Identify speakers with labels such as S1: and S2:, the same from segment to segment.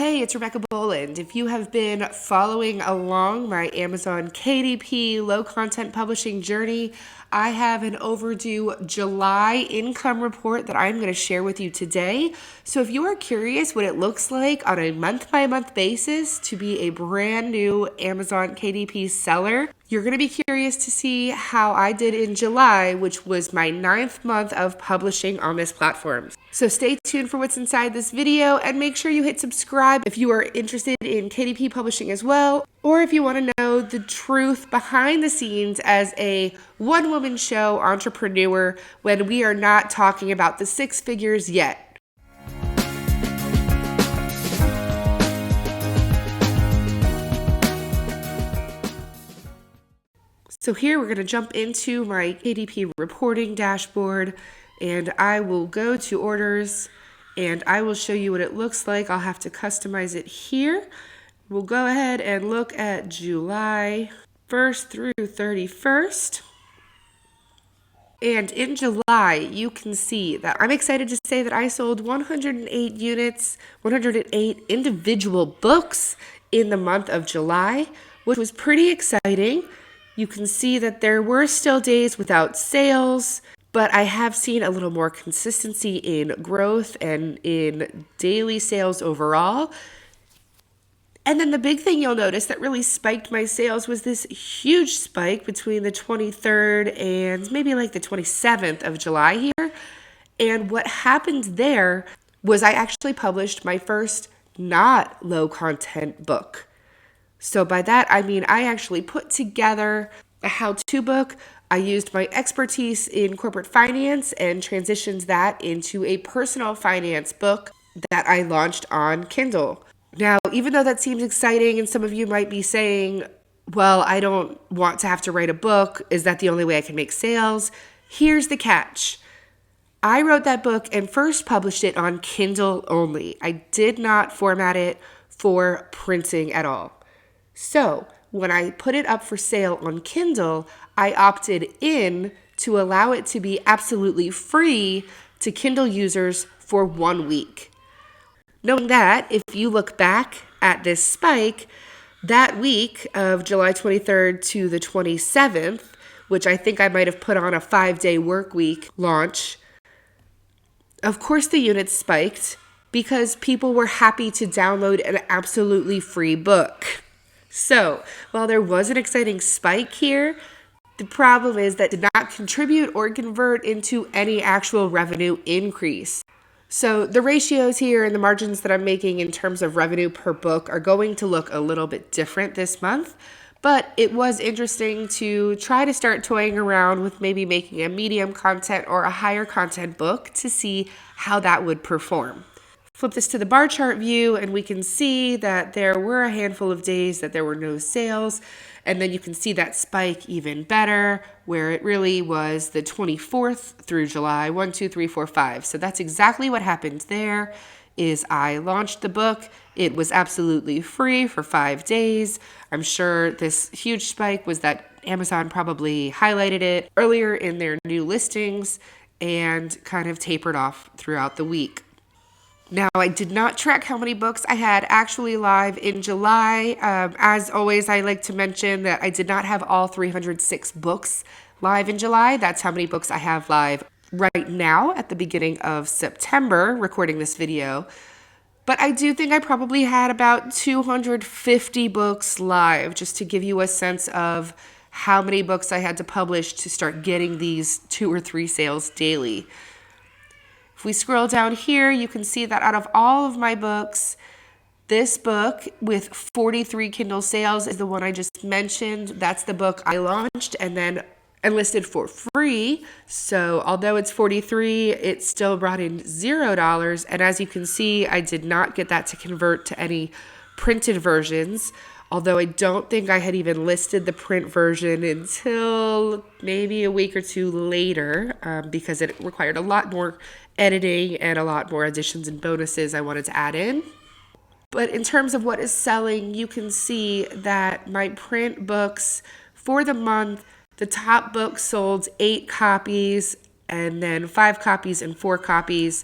S1: Hey, it's Rebecca Boland. If you have been following along my Amazon KDP low content publishing journey, I have an overdue July income report that I'm going to share with you today. So if you are curious what it looks like on a month by month basis to be a brand new Amazon KDP seller, you're going to be curious to see how I did in July, which was my 9th month of publishing on this platform. So stay tuned for what's inside this video and make sure you hit subscribe if you are interested in KDP publishing as well, or if you want to know the truth behind the scenes as a one-woman show entrepreneur when we are not talking about the six figures yet. So here we're going to jump into my KDP reporting dashboard, and I will go to orders and I will show you what it looks like. I'll have to customize it here. We'll go ahead and look at July 1st through 31st. And in July, you can see that I'm excited to say that I sold 108 units, 108 individual books in the month of July, which was pretty exciting. You can see that there were still days without sales, but I have seen a little more consistency in growth and in daily sales overall. And then the big thing you'll notice that really spiked my sales was this huge spike between the 23rd and maybe like the 27th of July here. And what happened there was I actually published my first not low content book. So by that, I mean I actually put together a how-to book. I used my expertise in corporate finance and transitioned that into a personal finance book that I launched on Kindle. Now, even though that seems exciting and some of you might be saying, well, I don't want to have to write a book. Is that the only way I can make sales? Here's the catch. I wrote that book and first published it on Kindle only. I did not format it for printing at all. So when I put it up for sale on Kindle, I opted in to allow it to be absolutely free to Kindle users for 1 week. Knowing that, if you look back at this spike, that week of July 23rd to the 27th, which I think I might have put on a 5-day work week launch, of course the units spiked because people were happy to download an absolutely free book. So, while there was an exciting spike here, the problem is that did not contribute or convert into any actual revenue increase. So the ratios here and the margins that I'm making in terms of revenue per book are going to look a little bit different this month, but it was interesting to try to start toying around with maybe making a medium content or a higher content book to see how that would perform. Flip this to the bar chart view and we can see that there were a handful of days that there were no sales. And then you can see that spike even better where it really was the 24th through July, 1, 2, 3, 4, 5. So that's exactly what happened there is I launched the book. It was absolutely free for 5 days. I'm sure this huge spike was that Amazon probably highlighted it earlier in their new listings and kind of tapered off throughout the week. Now, I did not track how many books I had actually live in July. As always, I like to mention that I did not have all 306 books live in July. That's how many books I have live right now at the beginning of September, recording this video. But I do think I probably had about 250 books live, just to give you a sense of how many books I had to publish to start getting these 2 or 3 sales daily. If we scroll down here, you can see that out of all of my books, this book with 43 Kindle sales is the one I just mentioned. That's the book I launched and then enlisted for free. So although it's 43, it still brought in $0. And as you can see, I did not get that to convert to any printed versions. Although I don't think I had even listed the print version until maybe a week or two later because it required a lot more editing and a lot more additions and bonuses I wanted to add in. But in terms of what is selling, you can see that my print books for the month, the top book sold 8 copies and then 5 copies and 4 copies.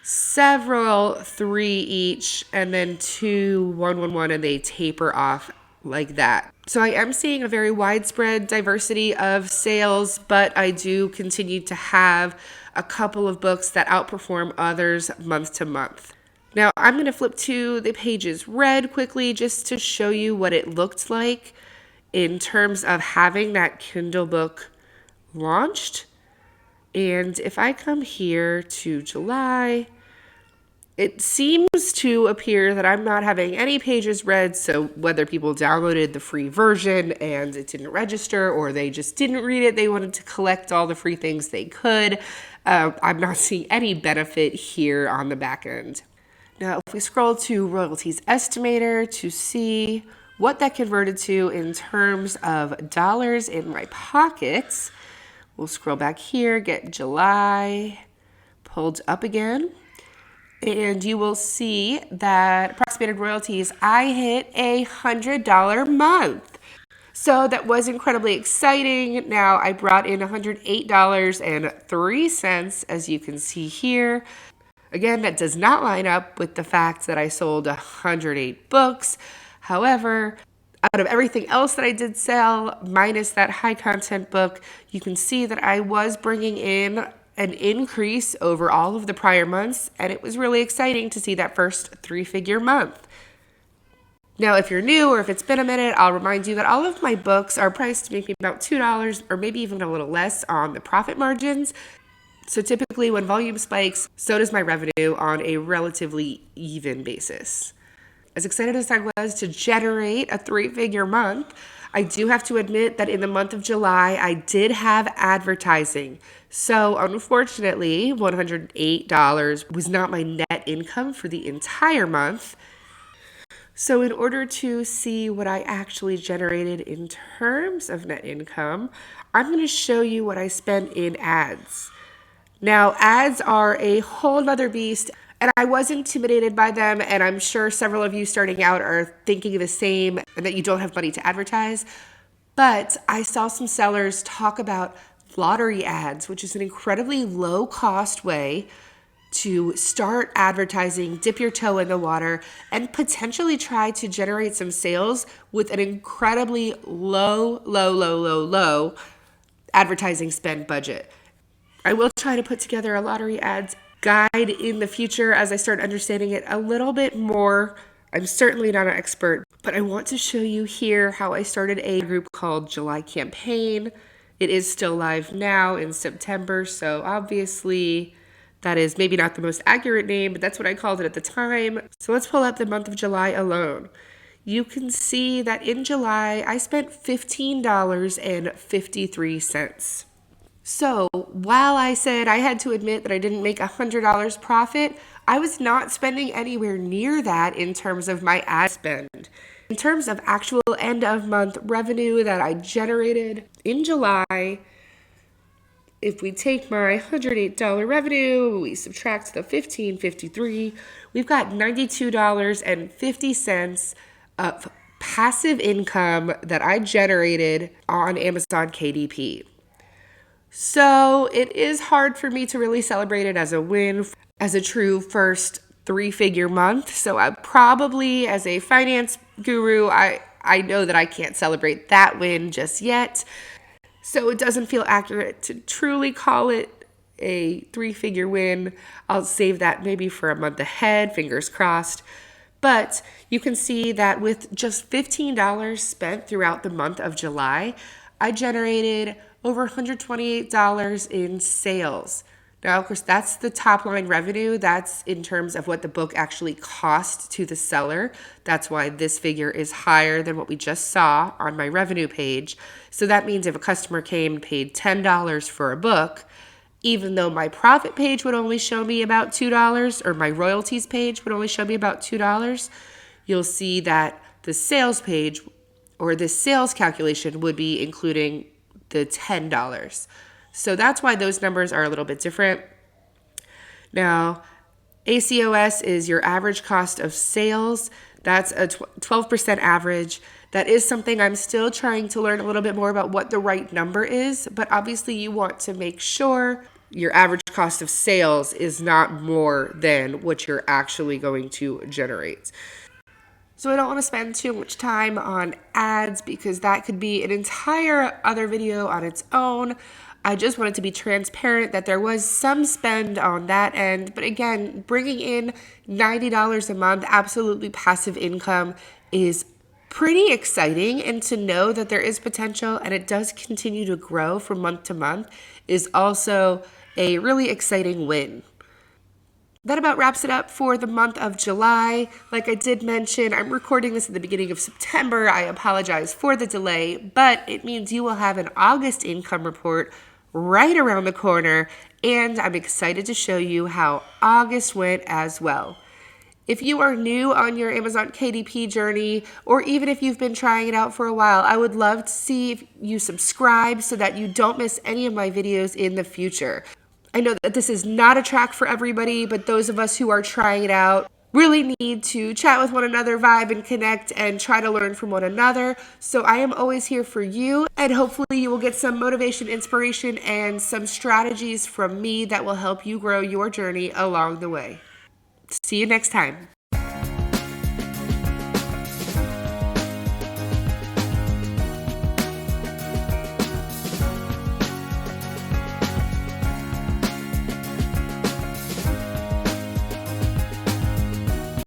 S1: several 3 each, and then 2 1 and they taper off like that. So I am seeing a very widespread diversity of sales, but I do continue to have a couple of books that outperform others month to month. Now I'm going to flip to the pages read quickly just to show you what it looked like in terms of having that Kindle book launched. And if I come here to July, it seems to appear that I'm not having any pages read. So whether people downloaded the free version and it didn't register, or they just didn't read it, they wanted to collect all the free things they could, I'm not seeing any benefit here on the back end. Now, if we scroll to royalties estimator to see what that converted to in terms of dollars in my pockets, we'll scroll back here, get July pulled up again. And you will see that approximated royalties, I hit $100 month. So that was incredibly exciting. Now I brought in $108.03, as you can see here. Again, that does not line up with the fact that I sold 108 books. However, out of everything else that I did sell, minus that high content book, you can see that I was bringing in an increase over all of the prior months, and it was really exciting to see that first 3-figure month. Now, if you're new or if it's been a minute, I'll remind you that all of my books are priced maybe about $2 or maybe even a little less on the profit margins. So typically when volume spikes, so does my revenue on a relatively even basis. As excited as I was to generate a 3-figure month, I do have to admit that in the month of July, I did have advertising. So unfortunately, $108 was not my net income for the entire month. So in order to see what I actually generated in terms of net income, I'm going to show you what I spent in ads. Now, ads are a whole nother beast, and I was intimidated by them, and I'm sure several of you starting out are thinking the same, and that you don't have money to advertise. But I saw some sellers talk about lottery ads, which is an incredibly low-cost way to start advertising, dip your toe in the water, and potentially try to generate some sales with an incredibly low advertising spend budget. I will try to put together a lottery ads guide in the future as I start understanding it a little bit more. I'm certainly not an expert, but I want to show you here how I started a group called July Campaign. It is still live now in September, so obviously that is maybe not the most accurate name, but that's what I called it at the time. So let's pull up the month of July alone. You can see that in July, I spent $15.53. So while I said I had to admit that I didn't make $100 profit, I was not spending anywhere near that in terms of my ad spend. In terms of actual end of month revenue that I generated in July, if we take my $108 revenue, we subtract the $15.53, we've got $92.50 of passive income that I generated on Amazon KDP. So it is hard for me to really celebrate it as a win, as a true first 3-figure month. So I probably, as a finance guru, I know that I can't celebrate that win just yet. So it doesn't feel accurate to truly call it a 3-figure win. I'll save that maybe for a month ahead, fingers crossed. But you can see that with just $15 spent throughout the month of July, I generated over $128 in sales. Now, of course, that's the top line revenue. That's in terms of what the book actually cost to the seller. That's why this figure is higher than what we just saw on my revenue page. So that means if a customer came and paid $10 for a book, even though my profit page would only show me about $2, or my royalties page would only show me about $2, you'll see that the sales page or the sales calculation would be including the $10. So that's why those numbers are a little bit different. Now, ACOS is your average cost of sales. That's a 12% average. That is something I'm still trying to learn a little bit more about what the right number is, but obviously you want to make sure your average cost of sales is not more than what you're actually going to generate. So I don't want to spend too much time on ads because that could be an entire other video on its own. I just wanted to be transparent that there was some spend on that end. But again, bringing in $90 a month, absolutely passive income, is pretty exciting. And to know that there is potential and it does continue to grow from month to month is also a really exciting win. That about wraps it up for the month of July. Like I did mention, I'm recording this at the beginning of September. I apologize for the delay, but it means you will have an August income report right around the corner, and I'm excited to show you how August went as well. If you are new on your Amazon KDP journey, or even if you've been trying it out for a while, I would love to see if you subscribe so that you don't miss any of my videos in the future. I know that this is not a track for everybody, but those of us who are trying it out really need to chat with one another, vibe and connect, and try to learn from one another. So I am always here for you, and hopefully you will get some motivation, inspiration, and some strategies from me that will help you grow your journey along the way. See you next time.